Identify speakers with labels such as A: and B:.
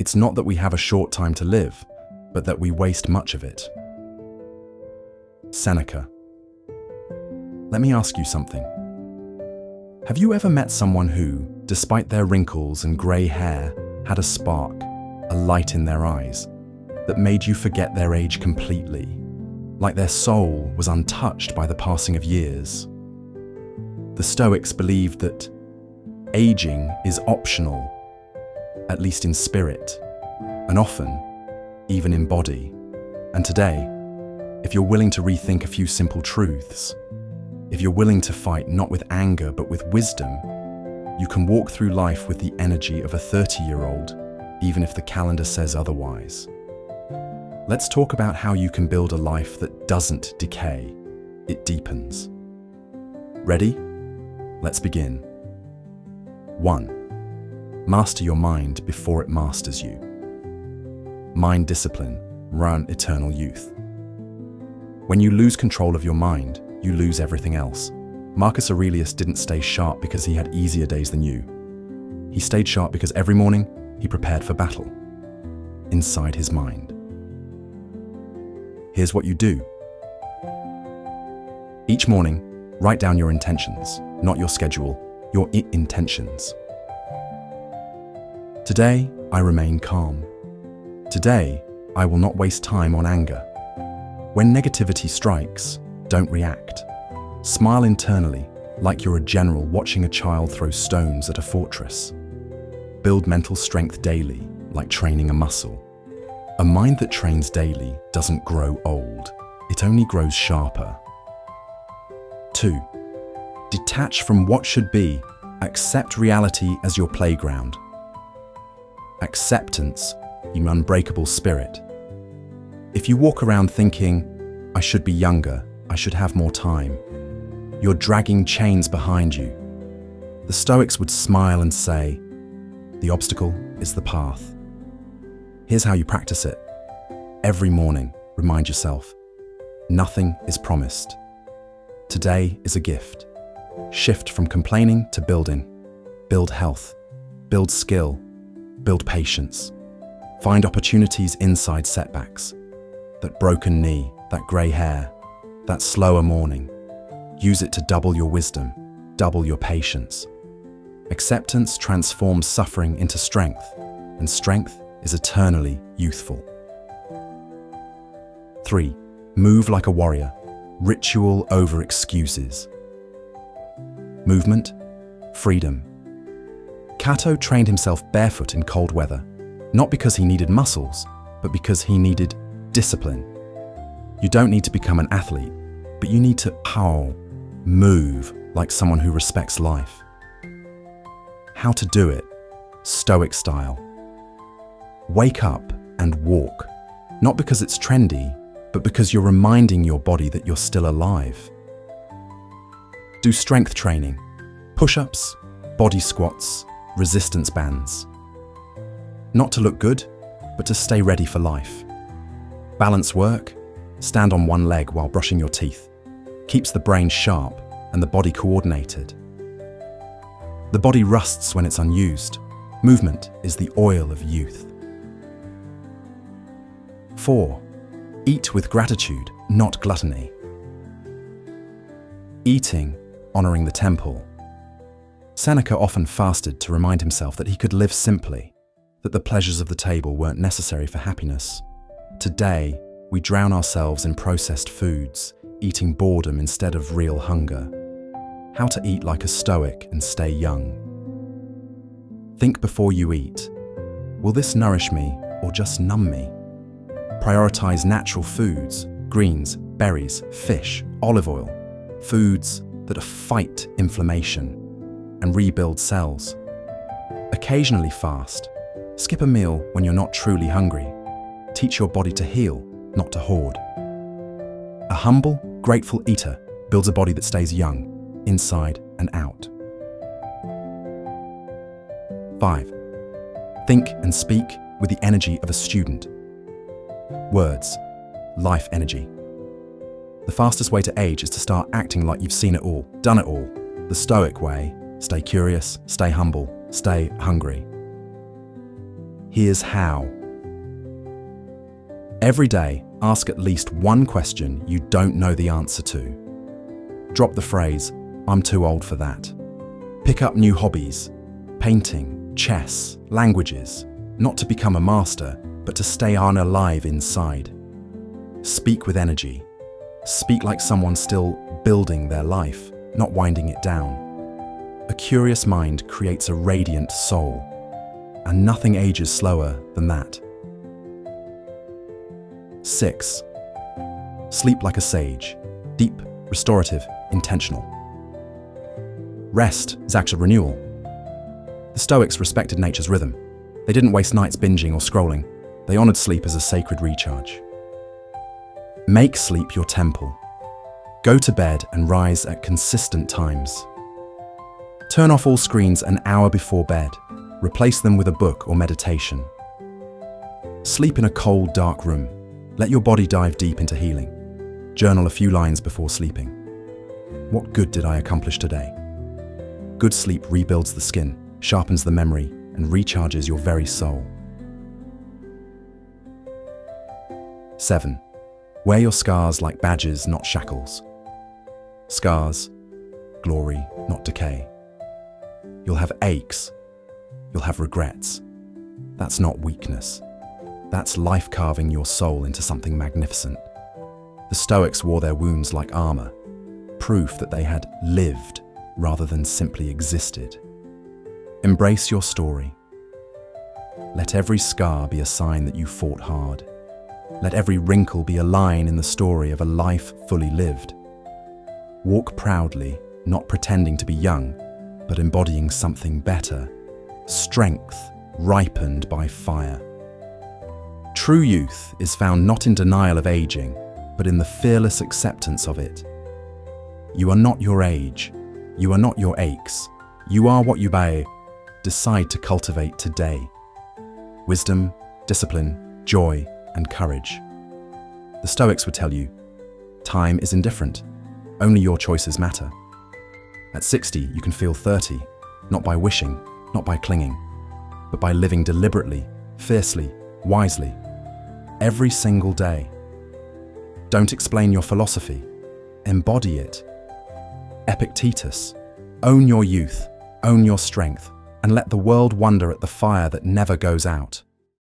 A: It's not that we have a short time to live, but that we waste much of it. Seneca. Let me ask you something. Have you ever met someone who, despite their wrinkles and grey hair, had a spark, a light in their eyes, that made you forget their age completely, like their soul was untouched by the passing of years? The Stoics believed that aging is optional, at least in spirit, and often even in body. And today, if you're willing to rethink a few simple truths, if you're willing to fight not with anger but with wisdom, you can walk through life with the energy of a 30-year-old, even if the calendar says otherwise. Let's talk about how you can build a life that doesn't decay, it deepens. Ready? Let's begin. 1. Master your mind before it masters you. Mind discipline, run eternal youth. When you lose control of your mind, you lose everything else. Marcus Aurelius didn't stay sharp because he had easier days than you. He stayed sharp because every morning he prepared for battle, inside his mind. Here's what you do. Each morning, write down your intentions, not your schedule, your intentions. Today, I remain calm. Today, I will not waste time on anger. When negativity strikes, don't react. Smile internally, like you're a general watching a child throw stones at a fortress. Build mental strength daily, like training a muscle. A mind that trains daily doesn't grow old, it only grows sharper. 2. Detach from what should be, accept reality as your playground. Acceptance, you unbreakable spirit. If you walk around thinking, I should be younger, I should have more time, you're dragging chains behind you. The Stoics would smile and say, the obstacle is the path. Here's how you practice it. Every morning, remind yourself, nothing is promised. Today is a gift. Shift from complaining to building. Build health, build skill, build patience. Find opportunities inside setbacks. That broken knee, that grey hair, that slower morning. Use it to double your wisdom, double your patience. Acceptance transforms suffering into strength, and strength is eternally youthful. 3. Move like a warrior. Ritual over excuses. Movement, freedom. Cato trained himself barefoot in cold weather, not because he needed muscles, but because he needed discipline. You don't need to become an athlete, but you need to move like someone who respects life. How to do it? Stoic style. Wake up and walk, not because it's trendy, but because you're reminding your body that you're still alive. Do strength training, push-ups, body squats, resistance bands. Not to look good, but to stay ready for life. Balance work, stand on one leg while brushing your teeth. Keeps the brain sharp and the body coordinated. The body rusts when it's unused. Movement is the oil of youth. 4. Eat with gratitude, not gluttony. Eating, honoring the temple. Seneca often fasted to remind himself that he could live simply, that the pleasures of the table weren't necessary for happiness. Today, we drown ourselves in processed foods, eating boredom instead of real hunger. How to eat like a Stoic and stay young. Think before you eat. Will this nourish me or just numb me? Prioritize natural foods, greens, berries, fish, olive oil, foods that fight inflammation and rebuild cells. Occasionally fast. Skip a meal when you're not truly hungry. Teach your body to heal, not to hoard. A humble, grateful eater builds a body that stays young, inside and out. 5. Think and speak with the energy of a student. Words, life energy. The fastest way to age is to start acting like you've seen it all, done it all. The Stoic way, stay curious, stay humble, stay hungry. Here's how. Every day, ask at least one question you don't know the answer to. Drop the phrase, "I'm too old for that." Pick up new hobbies, painting, chess, languages, not to become a master, but to stay unalive inside. Speak with energy. Speak like someone still building their life, not winding it down. A curious mind creates a radiant soul, and nothing ages slower than that. 6. Sleep like a sage. Deep, restorative, intentional. Rest is actual renewal. The Stoics respected nature's rhythm. They didn't waste nights binging or scrolling. They honored sleep as a sacred recharge. Make sleep your temple. Go to bed and rise at consistent times. Turn off all screens an hour before bed. Replace them with a book or meditation. Sleep in a cold, dark room. Let your body dive deep into healing. Journal a few lines before sleeping. What good did I accomplish today? Good sleep rebuilds the skin, sharpens the memory, and recharges your very soul. 7. Wear your scars like badges, not shackles. Scars, glory, not decay. You'll have aches. You'll have regrets. That's not weakness. That's life carving your soul into something magnificent. The Stoics wore their wounds like armor, proof that they had lived rather than simply existed. Embrace your story. Let every scar be a sign that you fought hard. Let every wrinkle be a line in the story of a life fully lived. Walk proudly, not pretending to be young, but embodying something better. Strength ripened by fire. True youth is found not in denial of aging, but in the fearless acceptance of it. You are not your age. You are not your aches. You are what you decide to cultivate today. Wisdom, discipline, joy, and courage. The Stoics would tell you, time is indifferent. Only your choices matter. At 60, you can feel 30, not by wishing, not by clinging, but by living deliberately, fiercely, wisely, every single day. Don't explain your philosophy. Embody it. Epictetus. Own your youth, own your strength, and let the world wonder at the fire that never goes out.